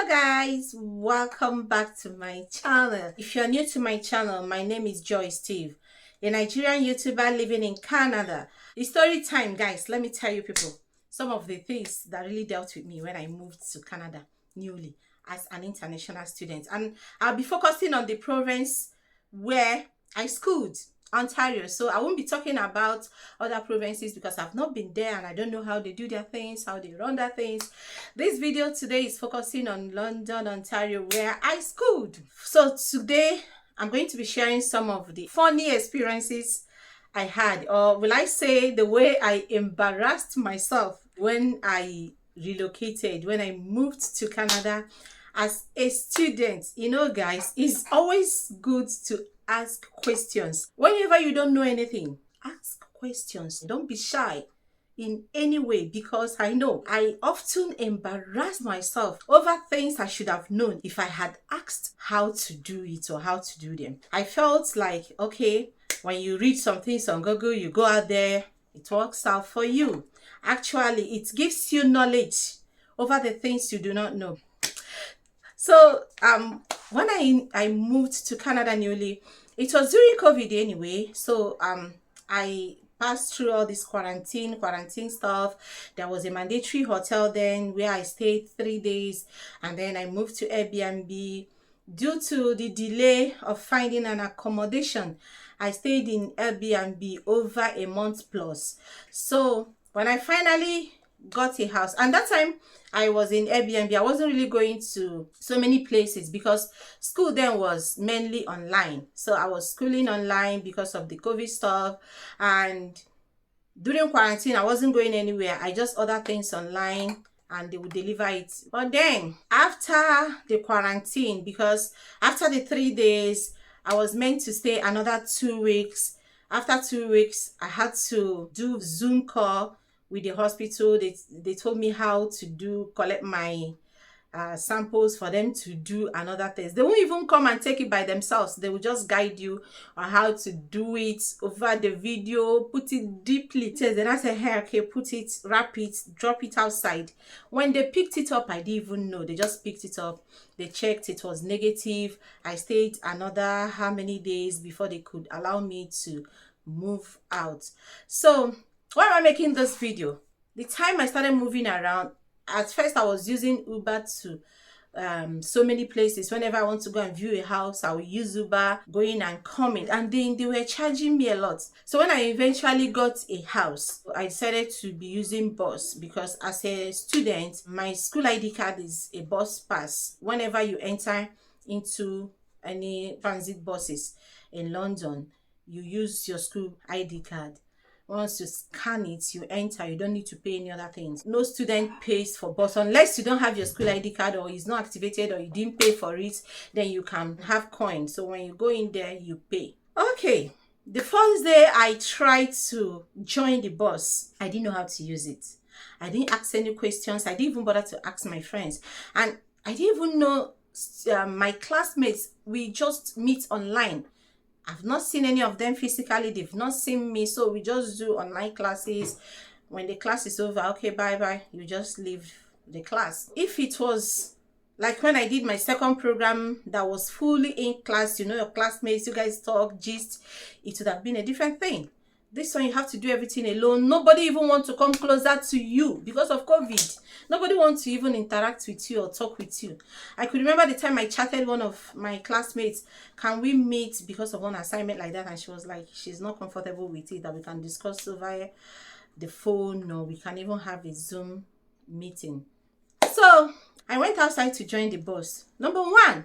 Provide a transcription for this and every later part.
Hello guys, welcome back to my channel. If you're new to my channel, my name is Joy Steve, a Nigerian YouTuber living in Canada. It's story time, guys. Let me tell you people some of the things that really dealt with me when I moved to Canada newly as an international student, and I'll be focusing on the province where I schooled, Ontario. So I won't be talking about other provinces because I've not been there and I don't know how they do their things, how they run their things. This video today is focusing on London, Ontario, where I schooled. So today I'm going to be sharing some of the funny experiences I had, or will I say the way I embarrassed myself when I relocated, when I moved to Canada as a student. You know, guys, it's always good to ask questions. Whenever you don't know anything, ask questions. Don't be shy in any way, because I know I often embarrass myself over things I should have known if I had asked how to do it or how to do them. I felt like, okay, when you read some things on Google, you go out there, it works out for you. Actually, it gives you knowledge over the things you do not know. So when I moved to Canada newly, it was during COVID anyway. So I passed through all this quarantine stuff. There was a mandatory hotel then where I stayed 3 days, and then I moved to Airbnb. Due to the delay of finding an accommodation, I stayed in Airbnb over a month plus. So when I finally got a house, and that time I was in Airbnb, I wasn't really going to so many places because school then was mainly online. So I was schooling online because of the COVID stuff, and during quarantine I wasn't going anywhere. I just ordered things online and they would deliver it. But then after the quarantine, because after the 3 days I was meant to stay another 2 weeks. After 2 weeks I had to do Zoom call with the hospital. They told me how to collect my samples for them to do another test. They won't even come and take it by themselves. They will just guide you on how to do it over the video, put it deeply. Then I said, hey, okay, put it, wrap it, drop it outside. When they picked it up, I didn't even know. They just picked it up. They checked, it was negative. I stayed another how many days before they could allow me to move out. So why am I making this video? The time I started moving around, at first I was using Uber to so many places. Whenever I want to go and view a house, I will use Uber, going and coming, and then they were charging me a lot. So when I eventually got a house, I decided to be using bus, because as a student, my school ID card is a bus pass. Whenever you enter into any transit buses in London, you use your school ID card. Once you scan it, you enter. You don't need to pay any other things. No student pays for bus unless you don't have your school ID card, or it's not activated, or you didn't pay for it. Then you can have coins. So when you go in there, you pay. Okay. The first day I tried to join the bus, I didn't know how to use it. I didn't ask any questions. I didn't even bother to ask my friends. And I didn't even know my classmates. We just meet online. I've not seen any of them physically. They've not seen me. So we just do online classes. When the class is over, okay, bye-bye. You just leave the class. If it was like when I did my second program that was fully in class, you know, your classmates, you guys talk, gist, it would have been a different thing. This one, you have to do everything alone. Nobody even wants to come closer to you because of COVID. Nobody wants to even interact with you or talk with you. I could remember the time I chatted one of my classmates, can we meet because of one assignment like that? And she was like, she's not comfortable with it, that we can discuss over the phone, or we can even have a Zoom meeting. So I went outside to join the bus. Number one,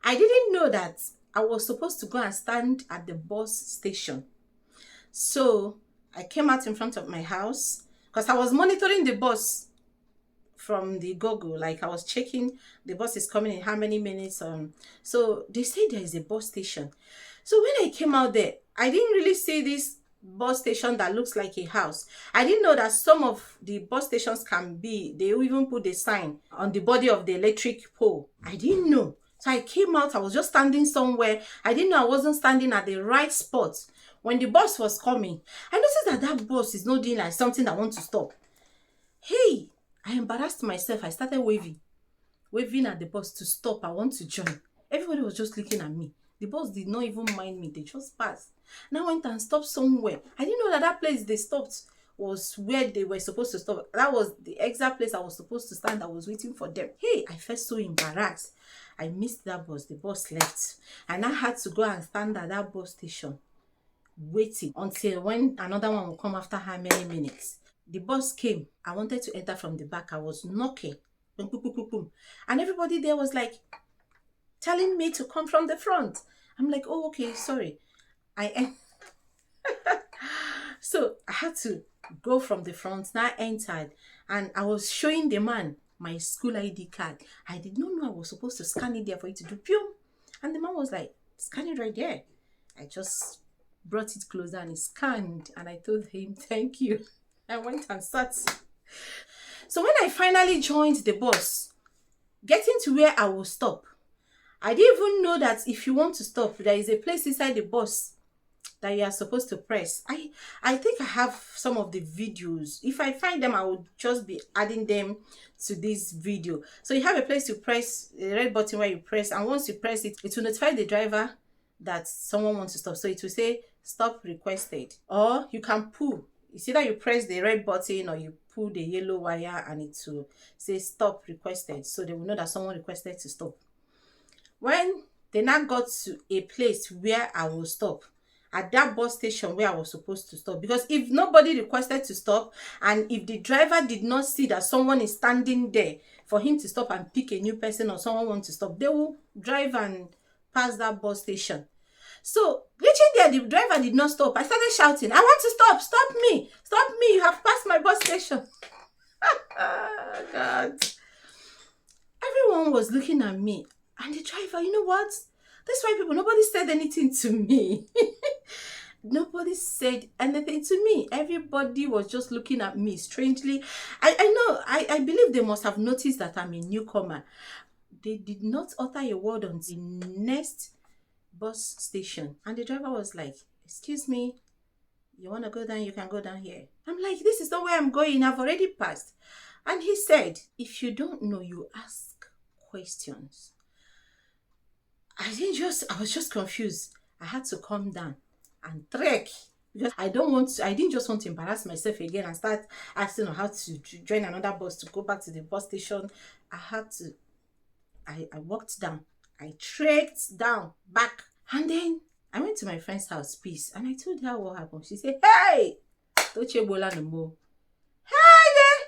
I didn't know that I was supposed to go and stand at the bus station. So I came out in front of my house because I was monitoring the bus from the Google. Like I was checking the bus is coming in how many minutes. So they say there is a bus station. So when I came out there, I didn't really see this bus station that looks like a house. I didn't know that some of the bus stations can be, they even put a sign on the body of the electric pole. I didn't know. So I came out, I was just standing somewhere. I didn't know I wasn't standing at the right spot. When the bus was coming, I noticed that bus is not doing like something that wants to stop. Hey, I embarrassed myself. I started waving waving at the bus to stop. I want to join. Everybody was just looking at me. The bus did not even mind me. They just passed. And I went and stopped somewhere. I didn't know that that place they stopped was where they were supposed to stop. That was the exact place I was supposed to stand. I was waiting for them. Hey, I felt so embarrassed. I missed that bus. The bus left. And I had to go and stand at that bus station waiting until when another one will come after how many minutes. The bus came. I wanted to enter from the back. I was knocking. Boom, boom, boom, boom, boom. And everybody there was like telling me to come from the front. I'm like, oh, okay, sorry. So I had to go from the front. Now I entered and I was showing the man my school ID card. I did not know I was supposed to scan it there for you to do pium. And the man was like, scan it right there. I just brought it closer and he scanned and I told him, thank you. I went and sat. So when I finally joined the bus, getting to where I will stop, I didn't even know that if you want to stop, there is a place inside the bus that you are supposed to press. I think I have some of the videos. If I find them, I will just be adding them to this video. So you have a place to press, a red button where you press, and once you press it, it will notify the driver that someone wants to stop. So it will say stop requested, or you can pull. It's either you press the red button or you pull the yellow wire and it will say stop requested. So they will know that someone requested to stop. When they now got to a place where I will stop, at that bus station where I was supposed to stop, because if nobody requested to stop and if the driver did not see that someone is standing there for him to stop and pick a new person or someone wants to stop, they will drive and pass that bus station. So reaching there, the driver did not stop. I started shouting, I want to stop, stop me, you have passed my bus station. Oh, God. Everyone was looking at me. And the driver, you know what? That's why people, nobody said anything to me. Nobody said anything to me. Everybody was just looking at me strangely. I believe they must have noticed that I'm a newcomer. They did not utter a word on the next bus station. And the driver was like, excuse me, you want to go down? You can go down here. I'm like, this is not where I'm going. I've already passed. And he said, if you don't know, you ask questions. I was just confused. I had to calm down and trek because I didn't just want to embarrass myself again and start asking how to join another bus to go back to the bus station. I walked down. I trekked down, back. And then I went to my friend's house, Peace, and I told her what happened. She said, hey, don't you bola no more.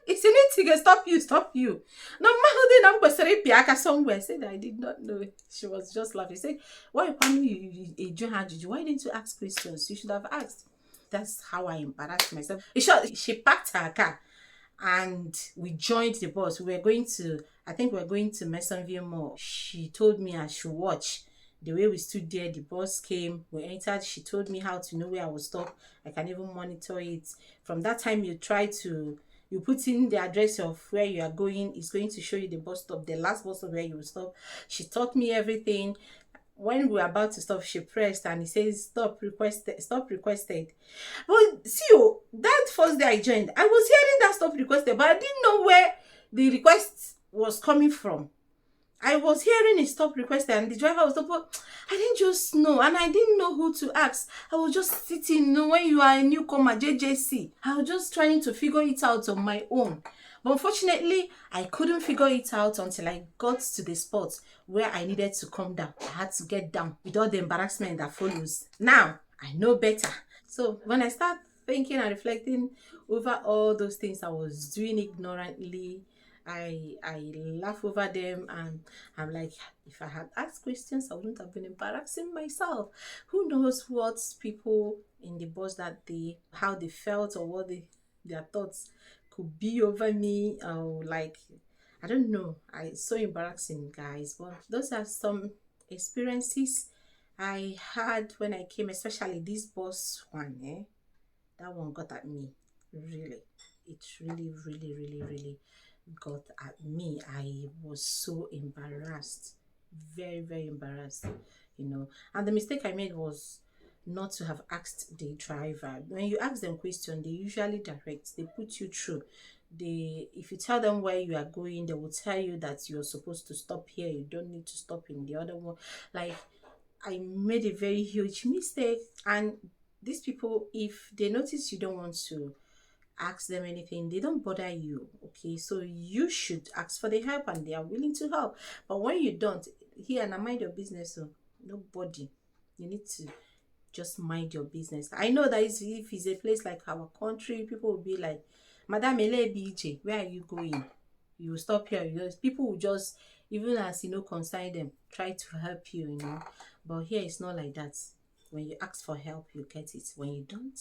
It's a need to stop you. No matter somewhere. I said I did not know. She was just laughing. She said, why why didn't you ask questions? You should have asked. That's how I embarrassed myself. She packed her car and we joined the bus. I think we were going to Masonville Mall. She told me I should watch. The way we stood there, the bus came, we entered. She told me how to know where I would stop. I can even monitor it. From that time, you put in the address of where you are going. It's going to show you the bus stop, the last bus stop where you will stop. She taught me everything. When we were about to stop, she pressed and it says stop requested. But see, that first day I joined, I was hearing that stop requested, but I didn't know where the request was coming from. I was hearing a stop requested and the driver was stop, but I didn't just know and I didn't know who to ask. I was just sitting, when you are a newcomer, JJC, I was just trying to figure it out on my own. But unfortunately, I couldn't figure it out until I got to the spot where I needed to come down. I had to get down with all the embarrassment that follows. Now, I know better. So when I start thinking and reflecting over all those things I was doing ignorantly, I laugh over them and I'm like, if I had asked questions, I wouldn't have been embarrassing myself. Who knows what people in the bus that day, how they felt or what their thoughts could be over me. I don't know. It's so embarrassing, guys. But those are some experiences I had when I came, especially this bus one. That one got at me. Really. It really got at me. I was so embarrassed. Very, very embarrassed. And the mistake I made was not to have asked the driver. When you ask them questions, they usually direct. They put you through. if you tell them where you are going, they will tell you that you're supposed to stop here, you don't need to stop in the other one. Like, I made a very huge mistake. And these people, if they notice you don't want to ask them anything, they don't bother you. Okay, so you should ask for the help and they are willing to help. But when you don't, here, now mind your business. So nobody, you need to just mind your business. I know that if it's a place like our country, people will be like, Madam Ele BJ, where are you going? You will stop here. People will just, even as consign them, try to help you. But here it's not like that. When you ask for help, you get it. When you don't,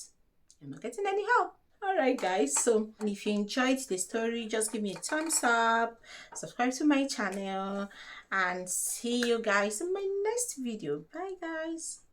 you're not getting any help. All right, guys, so if you enjoyed the story, just give me a thumbs up, subscribe to my channel, and see you guys in my next video. Bye, guys.